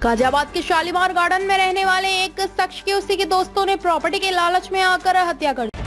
गाजियाबाद के शालीमार गार्डन में रहने वाले एक शख्स की उसी के दोस्तों ने प्रॉपर्टी के लालच में आकर हत्या कर दी।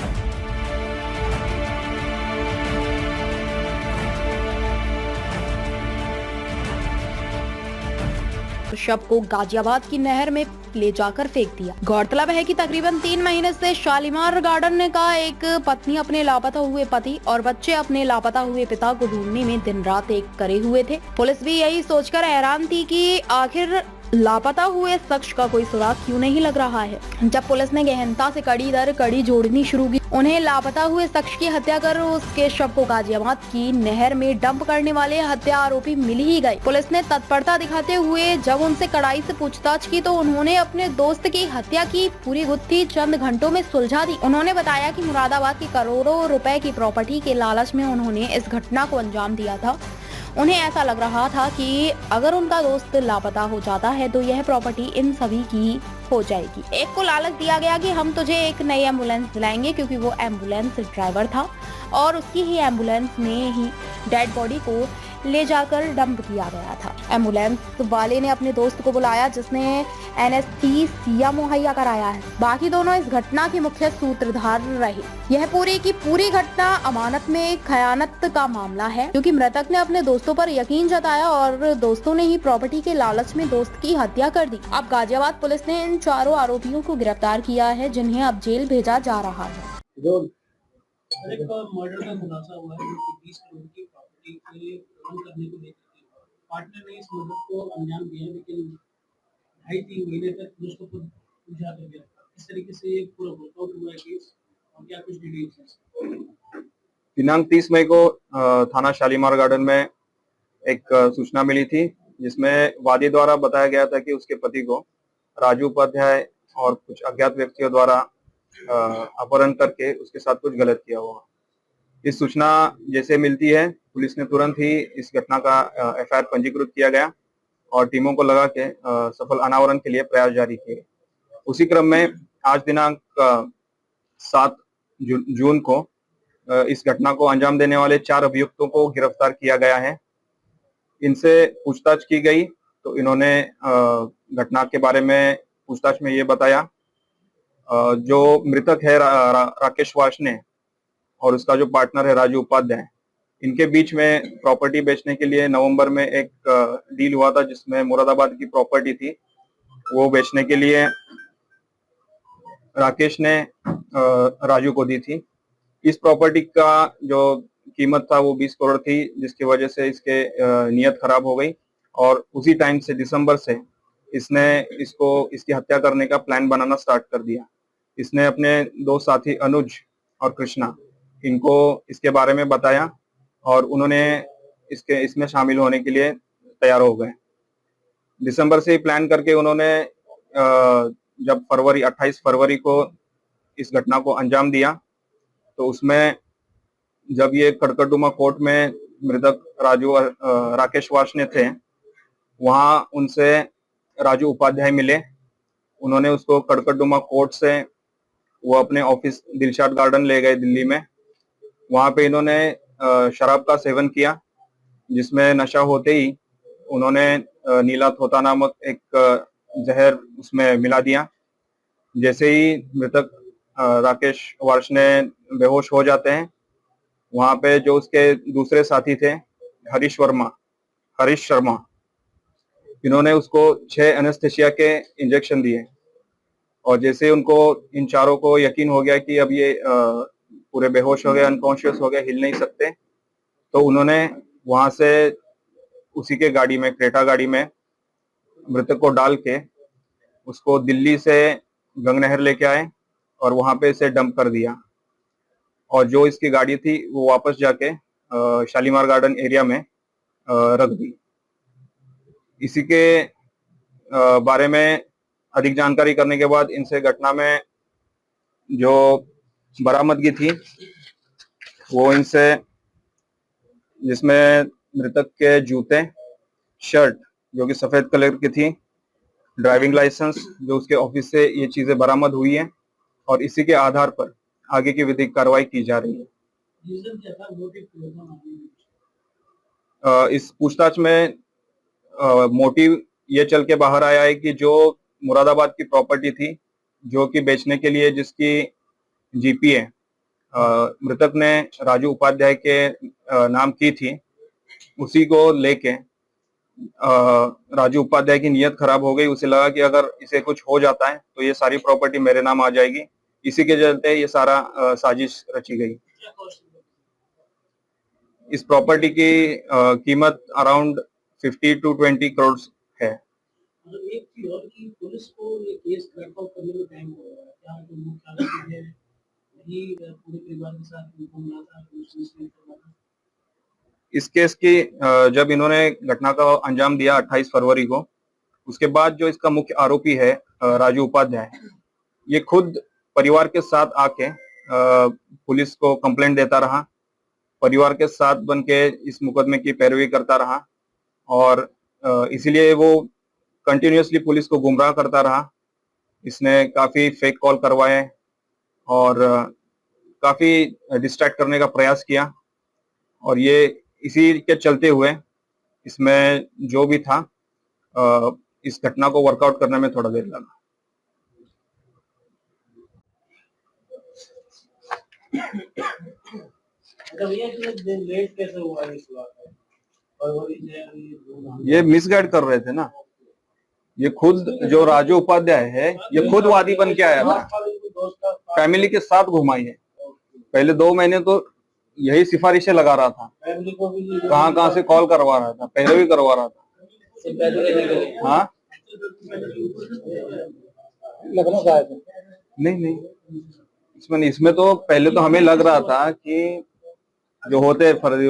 शव को गाजियाबाद की नहर में ले जाकर फेंक दिया। गौरतलब है कि तकरीबन 3 महीने से शालीमार गार्डन का एक पत्नी अपने लापता हुए पति और बच्चे अपने लापता हुए पिता को ढूंढने में दिन रात एक करे हुए थे। पुलिस भी यही सोचकर हैरान थी कि आखिर लापता हुए शख्स का कोई सुराग क्यों नहीं लग रहा है। जब पुलिस ने गहनता से कड़ी दर कड़ी जोड़नी शुरू की, उन्हें लापता हुए शख्स की हत्या कर उसके शव को गाजियाबाद की नहर में डंप करने वाले हत्या आरोपी मिल ही गए। पुलिस ने तत्परता दिखाते हुए जब उनसे कड़ाई से पूछताछ की तो उन्होंने अपने दोस्त की हत्या की पूरी गुत्थी चंद घंटों में सुलझा दी। उन्होंने बताया कि मुरादाबाद की करोड़ों रुपए की प्रॉपर्टी के लालच में उन्होंने इस घटना को अंजाम दिया था। उन्हें ऐसा लग रहा था कि अगर उनका दोस्त लापता हो जाता है तो यह प्रॉपर्टी इन सभी की हो जाएगी। एक को लालच दिया गया कि हम तुझे एक नई एम्बुलेंस दिलाएंगे, क्योंकि वो एम्बुलेंस ड्राइवर था और उसकी ही एम्बुलेंस में ही डेड बॉडी को ले जाकर डंप किया गया था। एम्बुलेंस वाले ने अपने दोस्त को बुलाया जिसने एनेस्थीसिया मुहैया कराया है। बाकी दोनों इस घटना के मुख्य सूत्रधार रहे। यह पूरी की पूरी घटना अमानत में खयानत का मामला है, क्योंकि मृतक ने अपने दोस्तों पर यकीन जताया और दोस्तों ने ही प्रॉपर्टी के लालच में दोस्त की हत्या कर दी। अब गाजियाबाद पुलिस ने इन चारों आरोपियों को गिरफ्तार किया है, जिन्हें अब जेल भेजा जा रहा है। एक मर्डर का खुलासा हुआ है जो 20 करोड़ की प्रॉपर्टी के रन करने को लेकर पार्टनर ने इस मर्डर को अंजाम दिया, लेकिन 2.5-3 महीने तक पुलिस को खुद पूछा कर गया। इस तरीके से एक पूरा वर्कआउट हुआ है केस, और क्या कुछ डिटेल्स हैं? दिनांक 30 मई को थाना शालीमार गार्डन में एक सूचना मिली थी, जिसमें वादी द्वारा बताया गया था कि उसके पति को राजू उपाध्याय और कुछ अज्ञात व्यक्तियों द्वारा अपहरण करके उसके साथ कुछ गलत किया हुआ। इस सूचना जैसे मिलती है, पुलिस ने तुरंत ही इस घटना का एफआईआर पंजीकृत किया गया और टीमों को लगा के सफल अनावरण के लिए प्रयास जारी किए। उसी क्रम में आज दिनांक 7 जून को इस घटना को अंजाम देने वाले 4 अभियुक्तों को गिरफ्तार किया गया है। इनसे पूछताछ की गई तो इन्होंने घटना के बारे में पूछताछ में ये बताया, जो मृतक है राकेश वार्ष्णेय और उसका जो पार्टनर है राजू उपाध्याय, इनके बीच में प्रॉपर्टी बेचने के लिए नवंबर में एक डील हुआ था, जिसमें मुरादाबाद की प्रॉपर्टी थी वो बेचने के लिए राकेश ने राजू को दी थी। इस प्रॉपर्टी का जो कीमत था वो 20 करोड़ थी, जिसकी वजह से इसके नियत खराब हो गई और उसी टाइम से दिसंबर से इसने इसकी हत्या करने का प्लान बनाना स्टार्ट कर दिया। इसने अपने 2 साथी अनुज और कृष्णा, इनको इसके बारे में बताया और उन्होंने इसमें शामिल होने के लिए तैयार हो गए। दिसंबर से ही प्लान करके उन्होंने जब 28 फरवरी को इस घटना को अंजाम दिया, तो उसमें जब ये कड़कड़डुमा कोर्ट में मृतक राकेश वार्ष्णेय थे, वहां उनसे राजू उपाध्याय मिले। उन्होंने उसको कड़कड़डुमा कोर्ट से वो अपने ऑफिस दिलशाद गार्डन ले गए दिल्ली में। वहां पे इन्होंने शराब का सेवन किया, जिसमें नशा होते ही उन्होंने नीला थोता नामक एक जहर उसमें मिला दिया। जैसे ही मृतक राकेश वार्ष्णेय बेहोश हो जाते हैं, वहां पे जो उसके दूसरे साथी थे हरीश शर्मा, इन्होंने उसको 6 एनेस्थेसिया के इंजेक्शन दिए और जैसे उनको इन चारों को यकीन हो गया कि अब ये पूरे बेहोश हो गए, अनकॉन्शियस हो गए, हिल नहीं सकते, तो उन्होंने वहां से उसी के गाड़ी में, क्रेटा गाड़ी में मृतक को डाल के उसको दिल्ली से गंगनहर लेके आए और वहां पे इसे डंप कर दिया और जो इसकी गाड़ी थी वो वापस जाके शालीमार गार्डन एरिया में रख दी। इसी के बारे में अधिक जानकारी करने के बाद इनसे घटना में जो बरामदगी थी वो इनसे, जिसमें मृतक के जूते, शर्ट जो कि सफेद कलर की थी, ड्राइविंग लाइसेंस जो उसके ऑफिस से ये चीजें बरामद हुई है और इसी के आधार पर आगे की विधिक कार्रवाई की जा रही है। इस पूछताछ में मोटिव ये चल के बाहर आया है कि जो मुरादाबाद की प्रॉपर्टी थी, जो कि बेचने के लिए जिसकी जीपी है, मृतक ने राजू उपाध्याय के नाम की थी, उसी को लेके राजू उपाध्याय की नीयत खराब हो गई। उसे लगा कि अगर इसे कुछ हो जाता है तो ये सारी प्रॉपर्टी मेरे नाम आ जाएगी। इसी के चलते ये सारा साजिश रची गई। क्या कॉस्ट इस प्रॉपर्टी की कीमत अराउंड 50 to 20 करोड़ है। मतलब एक चीज और कि पुलिस को ये केस क्रैक आउट करने में टाइम हो रहा है, क्या जो मुख्य आरोपी है वही पूरे परिवार के साथ घूमना था, पुलिस ने करना था। इस केस की जब इन्होंने घटना का अंजाम दिया 28 फरवरी को, उसके बाद जो इसका मुख्य आरोपी है राजू उपाध्याय, ये खुद परिवार के साथ आके पुलिस को कंप्लेंट देता रहा, परिवार के साथ बन के इस मुकदमे की पैरवी करता रहा और इसीलिए वो कंटिन्यूअसली पुलिस को गुमराह करता रहा। इसने काफी फेक कॉल करवाए और काफी डिस्ट्रैक्ट करने का प्रयास किया और ये इसी के चलते हुए इसमें जो भी था इस घटना को वर्कआउट करने में थोड़ा देर लगा। अच्छा भैया ये लेट कैसे हुआ इस बात और ये मिसगाइड कर रहे थे ना, ये खुद जो राजू उपाध्याय है ये खुद वादी बन के आया था, फैमिली के साथ घुमाई है। पहले 2 महीने तो यही सिफारिशें लगा रहा था, फैमिली को भी कहाँ से कॉल करवा रहा था, पहले भी करवा रहा था। हाँ लखनऊ का है नहीं इसमें तो पहले तो हमें लग रहा था कि जो होते फर्जी